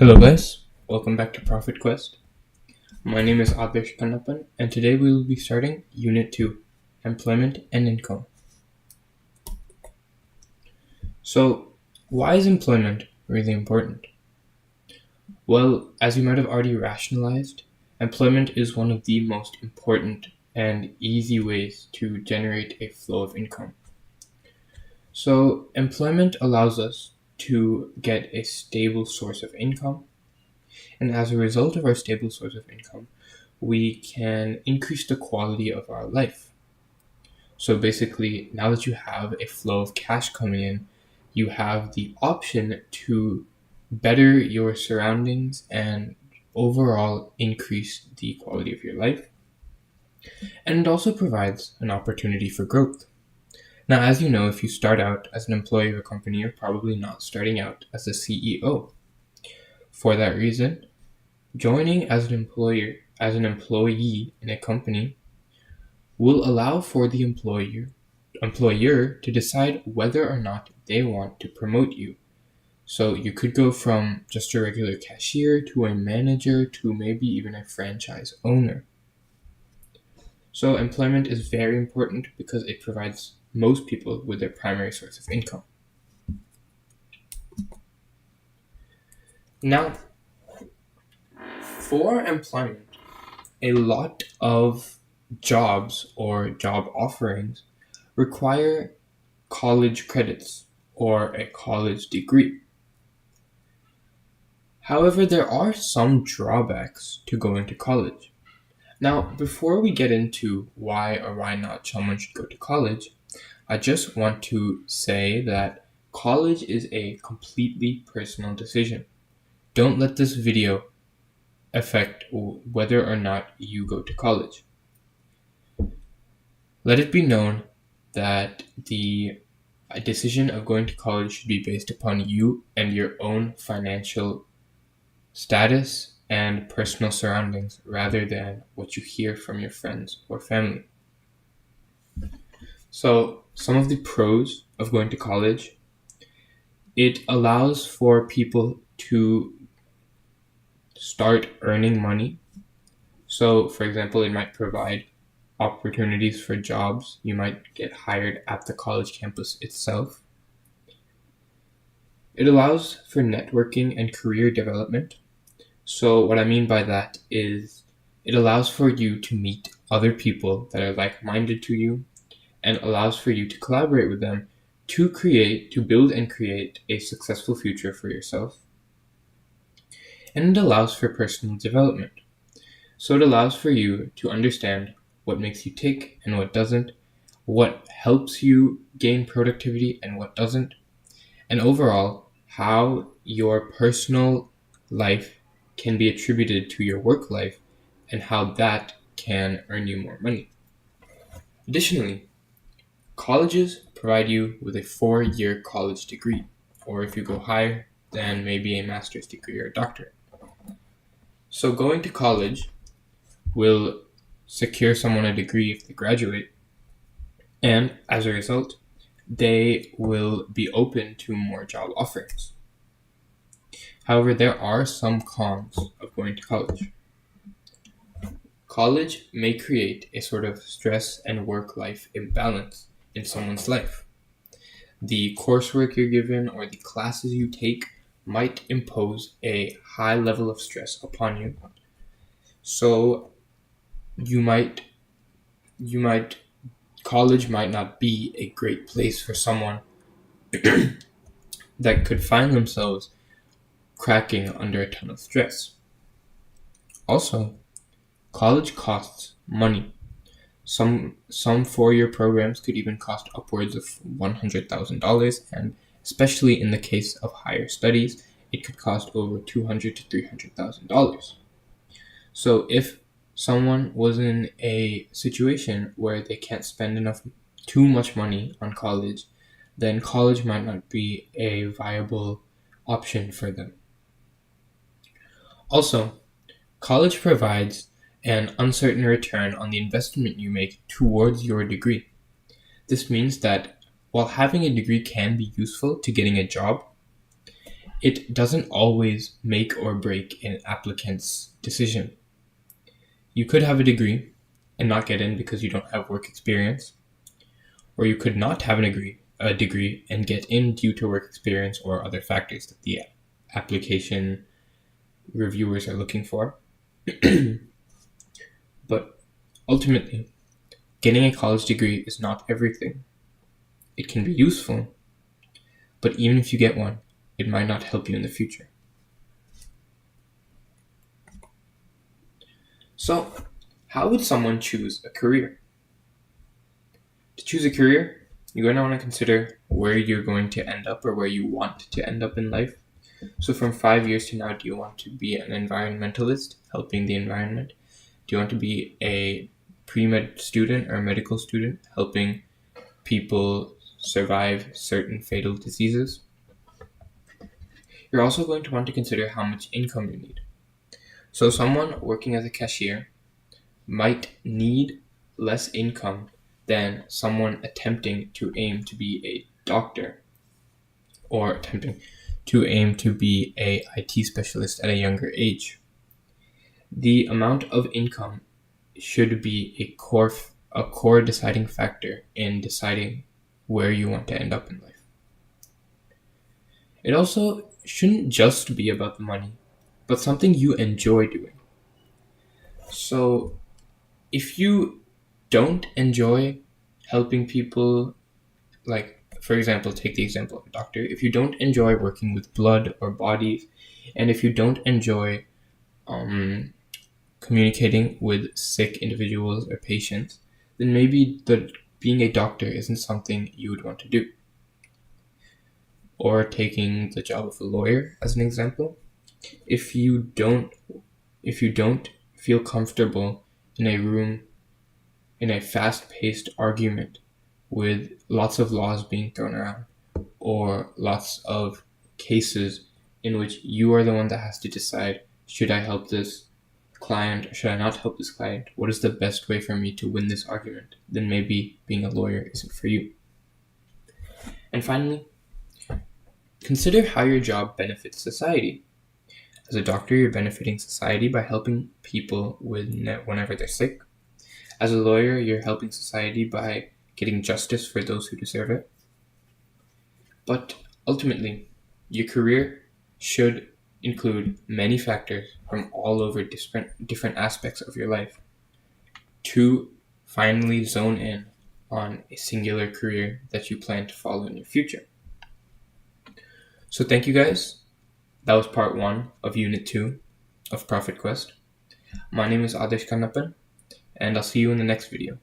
Hello guys, welcome back to Profit Quest. My name is Adarsh Kannappan and today we will be starting Unit 2, Employment and Income. So, why is employment really important? Well, as you might have already rationalized, employment is one of the most important and easy ways to generate a flow of income. So, employment allows us to get a stable source of income. And as a result of our stable source of income, we can increase the quality of our life. So basically, now that you have a flow of cash coming in, you have the option to better your surroundings and overall increase the quality of your life. And it also provides an opportunity for growth. Now, as you know, if you start out as an employee of a company, you're probably not starting out as a CEO. For that reason, joining as an employee in a company will allow for the employer to decide whether or not they want to promote you. So you could go from just a regular cashier to a manager to maybe even a franchise owner. So employment is very important because it provides most people with their primary source of income. Now, for employment, a lot of jobs or job offerings require college credits or a college degree. However, there are some drawbacks to going to college. Now, before we get into why or why not someone should go to college, I just want to say that college is a completely personal decision. Don't let this video affect whether or not you go to college. Let it be known that the decision of going to college should be based upon you and your own financial status and personal surroundings rather than what you hear from your friends or family. So, some of the pros of going to college: it allows for people to start earning money. So, for example, it might provide opportunities for jobs. You might get hired at the college campus itself. It allows for networking and career development. So what I mean by that is it allows for you to meet other people that are like-minded to you and allows for you to collaborate with them to build and create a successful future for yourself. And it allows for personal development. So it allows for you to understand what makes you tick and what doesn't, what helps you gain productivity and what doesn't, and overall, how your personal life can be attributed to your work life and how that can earn you more money. Additionally, colleges provide you with a 4-year college degree, or if you go higher, then maybe a master's degree or a doctorate. So going to college will secure someone a degree if they graduate, and as a result, they will be open to more job offerings. However, there are some cons of going to college. College may create a sort of stress and work-life imbalance in someone's life. The coursework you're given or the classes you take might impose a high level of stress upon you. So college might not be a great place for someone that could find themselves cracking under a ton of stress. Also, college costs money. Some 4-year programs could even cost upwards of $100,000, and especially in the case of higher studies, it could cost over $200,000 to $300,000. So if someone was in a situation where they can't spend too much money on college, then college might not be a viable option for them. Also, college provides an uncertain return on the investment you make towards your degree. This means that while having a degree can be useful to getting a job, it doesn't always make or break an applicant's decision. You could have a degree and not get in because you don't have work experience, or you could not have a degree and get in due to work experience or other factors that the application reviewers are looking for. But ultimately, getting a college degree is not everything. It can be useful, but even if you get one, it might not help you in the future. So, how would someone choose a career? To choose a career, you're going to want to consider where you're going to end up or where you want to end up in life. So from 5 years to now, do you want to be an environmentalist, helping the environment? Do you want to be a pre-med student or a medical student, helping people survive certain fatal diseases? You're also going to want to consider how much income you need. So someone working as a cashier might need less income than someone attempting to aim to be a doctor or attempting to aim to be a IT specialist at a younger age. The amount of income should be a core deciding factor in deciding where you want to end up in life. It also shouldn't just be about the money, but something you enjoy doing. So if you don't enjoy helping people, like, for example, take the example of a doctor. If you don't enjoy working with blood or bodies, and if you don't enjoy communicating with sick individuals or patients, then maybe being a doctor isn't something you would want to do. Or taking the job of a lawyer as an example. If you don't feel comfortable in a room, in a fast-paced argument with lots of laws being thrown around or lots of cases in which you are the one that has to decide, should I help this client or should I not help this client? What is the best way for me to win this argument? Then maybe being a lawyer isn't for you. And finally, consider how your job benefits society. As a doctor, you're benefiting society by helping people whenever they're sick. As a lawyer, you're helping society by getting justice for those who deserve it. But ultimately, your career should include many factors from all over different aspects of your life to finally zone in on a singular career that you plan to follow in your future. So thank you guys. That was part 1 of Unit 2 of Profit Quest. My name is Adesh Kannappan, and I'll see you in the next video.